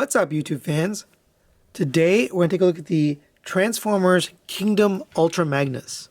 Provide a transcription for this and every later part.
What's up, YouTube fans? Today we're going to take a look at the Transformers Kingdom Ultra Magnus.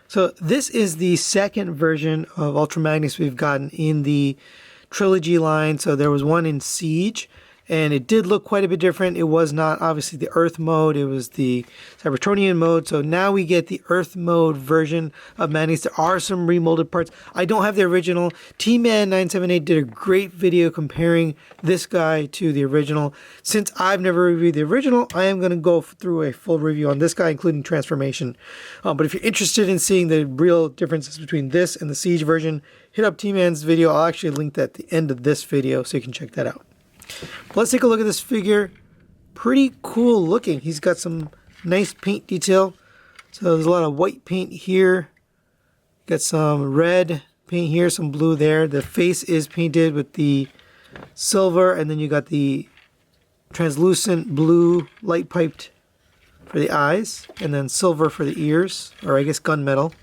So this is the second version of Ultra Magnus we've gotten in the trilogy line. So there was one in Siege, and it did look quite a bit different. It was not obviously the Earth mode, it was the Cybertronian mode. So now we get the Earth mode version of Magnus. There are some remolded parts. I don't have the original. T-Man978 did a great video comparing this guy to the original. Since I've never reviewed the original, I am going to go through a full review on this guy, including transformation. But if you're interested in seeing the real differences between this and the Siege version, hit up T-Man's video. I'll actually link that at the end of this video so you can check that out. But let's take a look at this figure. Pretty cool looking. He's got some nice paint detail. So there's a lot of white paint here. Got some red paint here, some blue there. The face is painted with the silver, and then you got the translucent blue light piped for the eyes, and then silver for the ears, or I guess gunmetal.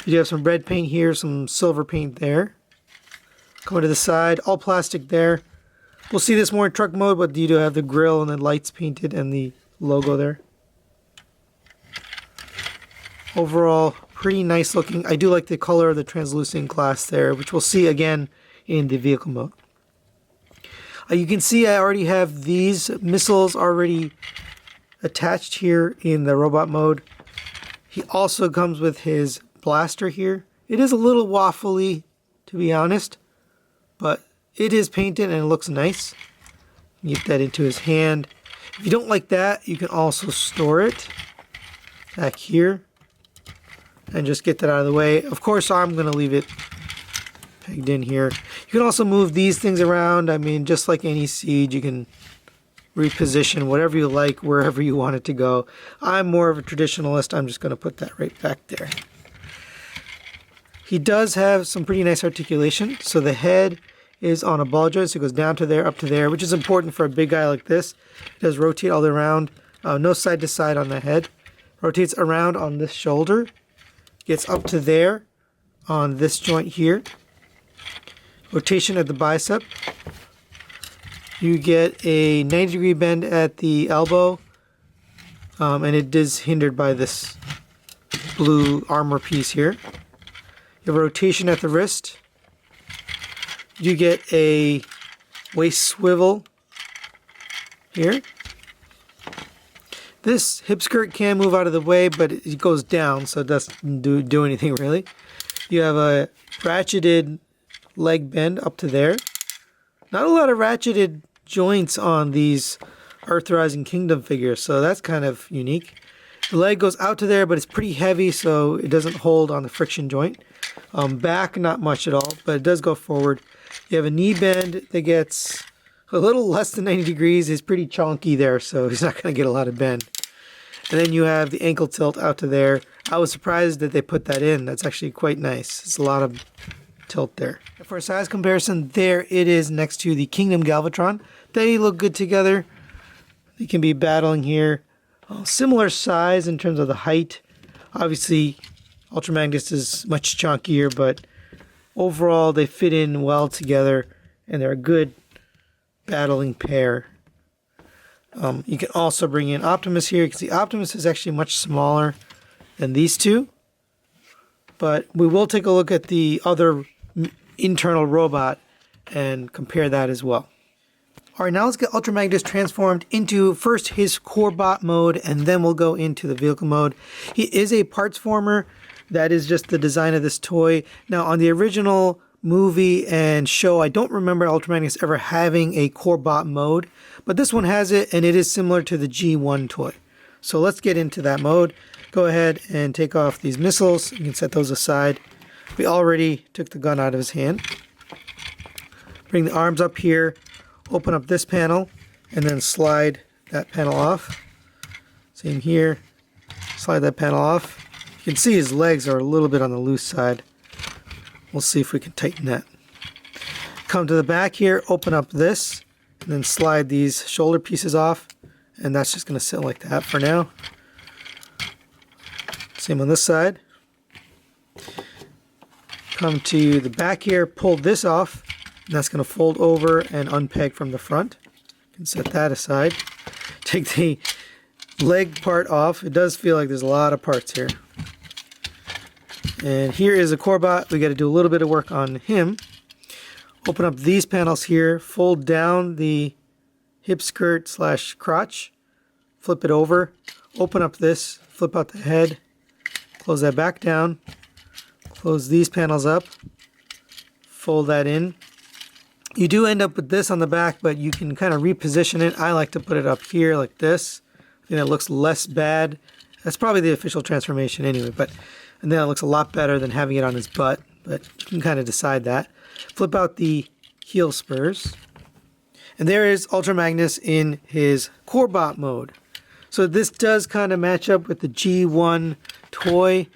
You have some red paint here, some silver paint there. Coming to the side, all plastic there. We'll see this more in truck mode, but you do have the grill and the lights painted and the logo there. Overall, pretty nice looking. I do like the color of the translucent glass there, which we'll see again in the vehicle mode. You can see I already have these missiles already attached here in the robot mode. He also comes with his blaster here. It is a little waffly, to be honest, but it is painted and it looks nice. Get that into his hand. If you don't like that, you can also store it back here and just get that out of the way. Of course, I'm going to leave it pegged in here. You can also move these things around. I mean, just like any Siege, you can reposition whatever you like wherever you want it to go. I'm more of a traditionalist. I'm just going to put that right back there. He does have some pretty nice articulation. So the head is on a ball joint, so it goes down to there, up to there, which is important for a big guy like this. It does rotate all the way around. No side to side on the head. Rotates around on this shoulder. Gets up to there on this joint here. Rotation at the bicep. You get a 90-degree bend at the elbow, and it is hindered by this blue armor piece here. You have a rotation at the wrist. You get a waist swivel here. This hip skirt can move out of the way, but it goes down, so it doesn't do anything really. You have a ratcheted leg bend up to there. Not a lot of ratcheted joints on these Earthrising Kingdom figures, so that's kind of unique. The leg goes out to there, but it's pretty heavy, so it doesn't hold on the friction joint. Back, not much at all, but it does go forward. You have a knee bend that gets a little less than 90 degrees. He's pretty chonky there, so he's not going to get a lot of bend. And then you have the ankle tilt out to there. I was surprised that they put that in. That's actually quite nice. It's a lot of tilt there. For a size comparison, there it is next to the Kingdom Galvatron. They look good together. They can be battling here. Similar size in terms of the height. Obviously, Ultra Magnus is much chunkier, but overall they fit in well together, and they're a good battling pair. You can also bring in Optimus here, because the Optimus is actually much smaller than these two. But we will take a look at the other internal robot and compare that as well. Alright, now let's get Ultra Magnus transformed into first his core bot mode, and then we'll go into the vehicle mode. He is a parts former. That is just the design of this toy. Now, on the original movie and show, I don't remember Ultra Magnus ever having a core bot mode, but this one has it, and it is similar to the G1 toy. So let's get into that mode. Go ahead and take off these missiles. You can set those aside. We already took the gun out of his hand. Bring the arms up here. Open up this panel, and then slide that panel off. Same here. Slide that panel off. You can see his legs are a little bit on the loose side. We'll see if we can tighten that. Come to the back here, open up this, and then slide these shoulder pieces off, and that's just going to sit like that for now. Same on this side. Come to the back here, pull this off, and that's going to fold over and unpeg from the front. can set that aside. Take the leg part off. It does feel like there's a lot of parts here. And here is a Corbot. We got to do a little bit of work on him. Open up these panels here. Fold down the hip skirt / crotch. Flip it over. Open up this. Flip out the head. Close that back down. Close these panels up. Fold that in. You do end up with this on the back, but you can kind of reposition it. I like to put it up here like this. I think that looks less bad. That's probably the official transformation anyway, and then it looks a lot better than having it on his butt, but you can kind of decide that. Flip out the heel spurs. And there is Ultra Magnus in his Corbot mode. So this does kind of match up with the G1 toy.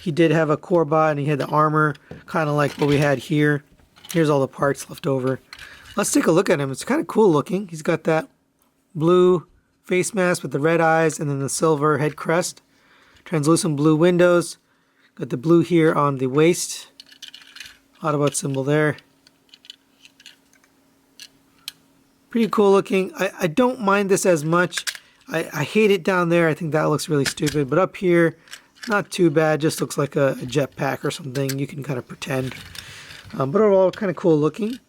He did have a Corbot and he had the armor, kind of like what we had here. Here's all the parts left over. Let's take a look at him. It's kind of cool looking. He's got that blue face mask with the red eyes and then the silver head crest. Translucent blue windows. Got the blue here on the waist. Autobot symbol there. Pretty cool looking. I don't mind this as much. I hate it down there. I think that looks really stupid. But up here, not too bad. Just looks like a jetpack or something. You can kind of pretend. But overall, kind of cool looking.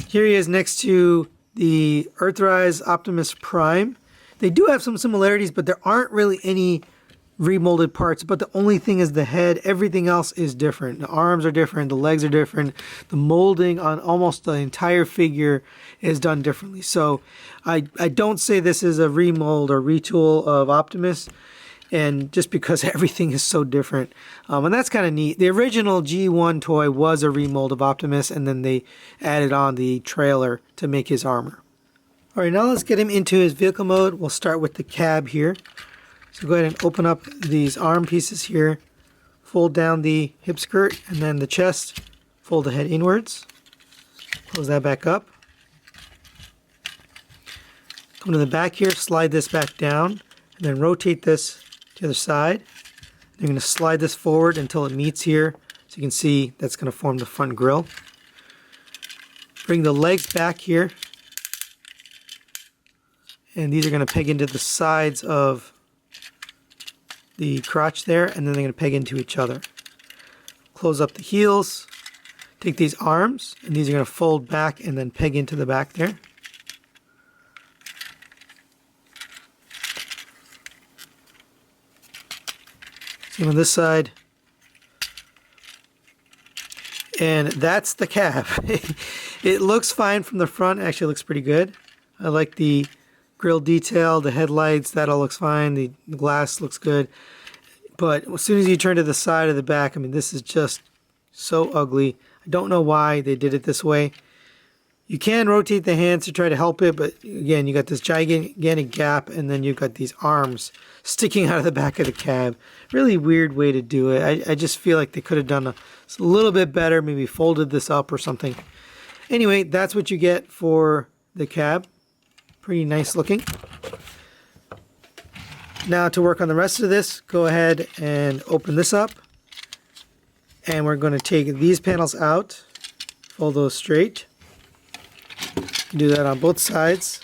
Here he is next to the Earthrise Optimus Prime. They do have some similarities, but there aren't really any remolded parts. But the only thing is the head. Everything else is different. The arms are different. The legs are different. The molding on almost the entire figure is done differently. So I don't say this is a remold or retool of Optimus. And just because everything is so different. And that's kind of neat. The original G1 toy was a remold of Optimus, and then they added on the trailer to make his armor. Alright, now let's get him into his vehicle mode. We'll start with the cab here. So go ahead and open up these arm pieces here. Fold down the hip skirt and then the chest. Fold the head inwards. Close that back up. Come to the back here, slide this back down, and then rotate this to the other side. You're going to slide this forward until it meets here. So you can see that's going to form the front grille. Bring the legs back here. And these are going to peg into the sides of the crotch there, and then they're going to peg into each other. Close up the heels. Take these arms, and these are going to fold back and then peg into the back there. Same on this side. And that's the cab. It looks fine from the front. Actually, it looks pretty good. I like the grille detail, the headlights, that all looks fine. The glass looks good. But as soon as you turn to the side of the back, I mean, this is just so ugly. I don't know why they did it this way. You can rotate the hands to try to help it, but again, you got this gigantic gap, and then you've got these arms sticking out of the back of the cab. Really weird way to do it. I just feel like they could have done a little bit better, maybe folded this up or something. Anyway, that's what you get for the cab. Pretty nice looking. Now to work on the rest of this, go ahead and open this up. And we're going to take these panels out, fold those straight. Do that on both sides.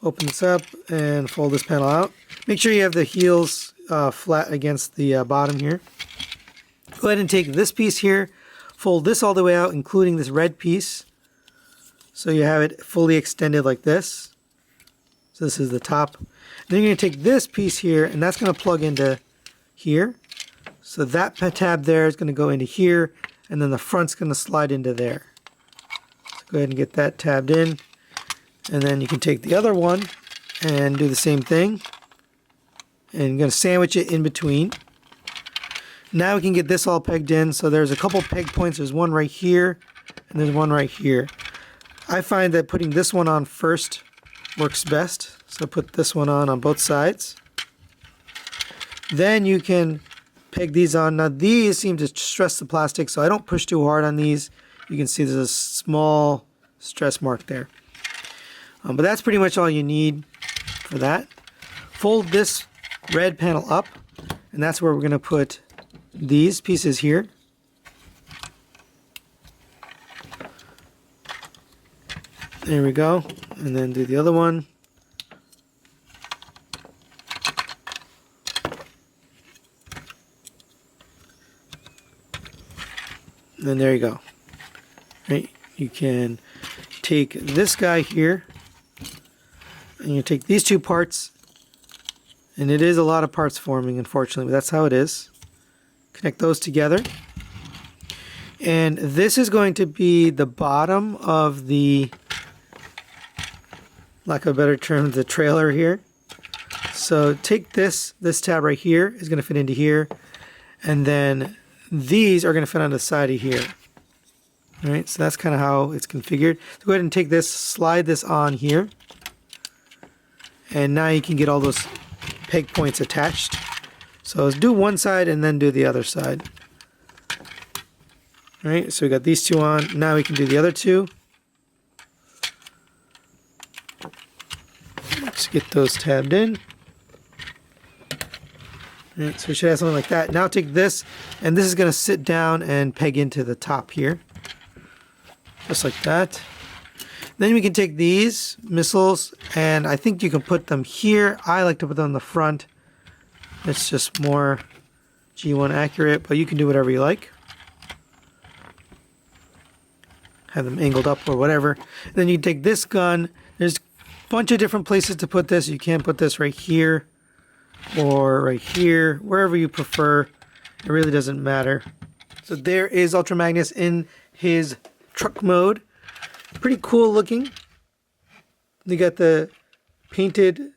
Open this up and fold this panel out. Make sure you have the heels flat against the bottom here. Go ahead and take this piece here, fold this all the way out, including this red piece. So you have it fully extended like this. So this is the top. Then you're going to take this piece here, and that's going to plug into here. So that tab there is going to go into here, and then the front's going to slide into there. So go ahead and get that tabbed in. And then you can take the other one and do the same thing. And you're going to sandwich it in between. Now we can get this all pegged in. So there's a couple peg points. There's one right here, and there's one right here. I find that putting this one on first works best. So put this one on both sides. Then you can peg these on. Now these seem to stress the plastic, so I don't push too hard on these. You can see there's a small stress mark there. But that's pretty much all you need for that. Fold this red panel up, and that's where we're going to put these pieces here. There we go. And then do the other one. And there you go. Right? You can take this guy here, and you take these two parts, and it is a lot of parts forming, unfortunately, but that's how it is. Connect those together. And this is going to be the bottom of the, lack of a better term, the trailer here. So take this tab right here is going to fit into here, and then these are going to fit on the side of here. All right, so that's kind of how it's configured. So go ahead and take this, slide this on here, and now you can get all those peg points attached. So let's do one side and then do the other side. All right, so we got these two on. Now we can do the other two. Let's get those tabbed in. All right, so we should have something like that. Now take this, and this is going to sit down and peg into the top here. Just like that. Then we can take these missiles, and I think you can put them here. I like to put them on the front. It's just more G1 accurate, but you can do whatever you like. Have them angled up or whatever. Then you take this gun. There's a bunch of different places to put this. You can put this right here or right here, wherever you prefer. It really doesn't matter. So there is Ultra Magnus in his truck mode. Pretty cool looking. You got the painted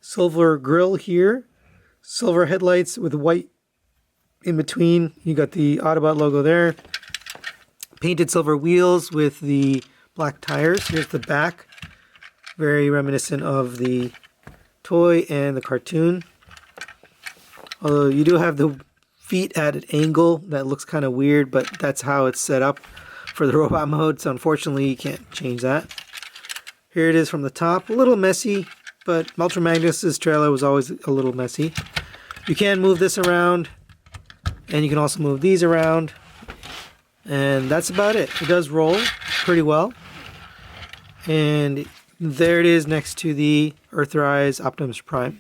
silver grille here, silver headlights with white in between. You got the Autobot logo there. Painted silver wheels with the black tires. Here's the back. Very reminiscent of the toy and the cartoon. Although you do have the feet at an angle that looks kind of weird, but that's how it's set up for the robot mode, so unfortunately you can't change that. Here it is from the top. A little messy, but Ultra Magnus's trailer was always a little messy. You can move this around, and you can also move these around. And that's about it. It does roll pretty well. And there it is next to the Earthrise Optimus Prime.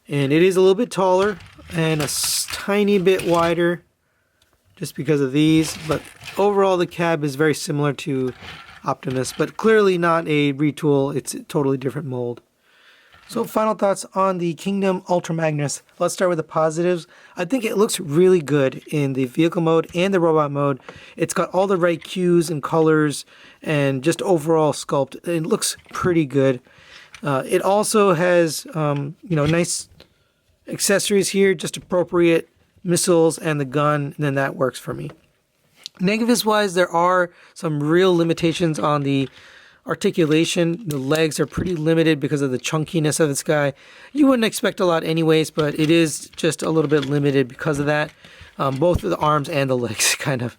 And it is a little bit taller and a tiny bit wider just because of these. But overall the cab is very similar to Optimus, but clearly not a retool. It's a totally different mold. So final thoughts on the Kingdom Ultra Magnus. Let's start with the positives. I think it looks really good in the vehicle mode and the robot mode. It's got all the right cues and colors and just overall sculpt. It looks pretty good. It also has nice accessories here, just appropriate missiles and the gun, and then that works for me. Negatives wise, there are some real limitations on the articulation. The legs are pretty limited because of the chunkiness of this guy. You wouldn't expect a lot anyways, but it is just a little bit limited because of that. Both of the arms and the legs, kind of.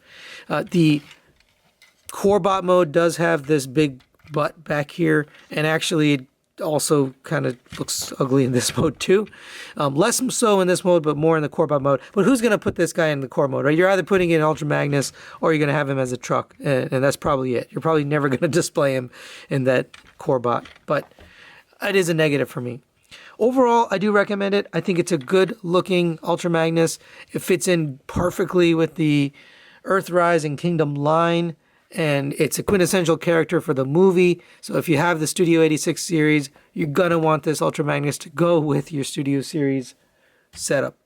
The core bot mode does have this big butt back here, and actually it also kind of looks ugly in this mode too. Less so in this mode, but more in the core bot mode. But who's going to put this guy in the core mode, right? You're either putting it in Ultra Magnus or you're going to have him as a truck, and that's probably it. You're probably never going to display him in that core bot, but it is a negative for me. Overall, I do recommend it. I think it's a good looking Ultra Magnus. It fits in perfectly with the Earthrise and Kingdom line, and it's a quintessential character for the movie. So if you have the Studio 86 series, you're going to want this Ultra Magnus to go with your Studio series setup.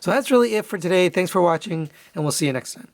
So that's really it for today. Thanks for watching, and we'll see you next time.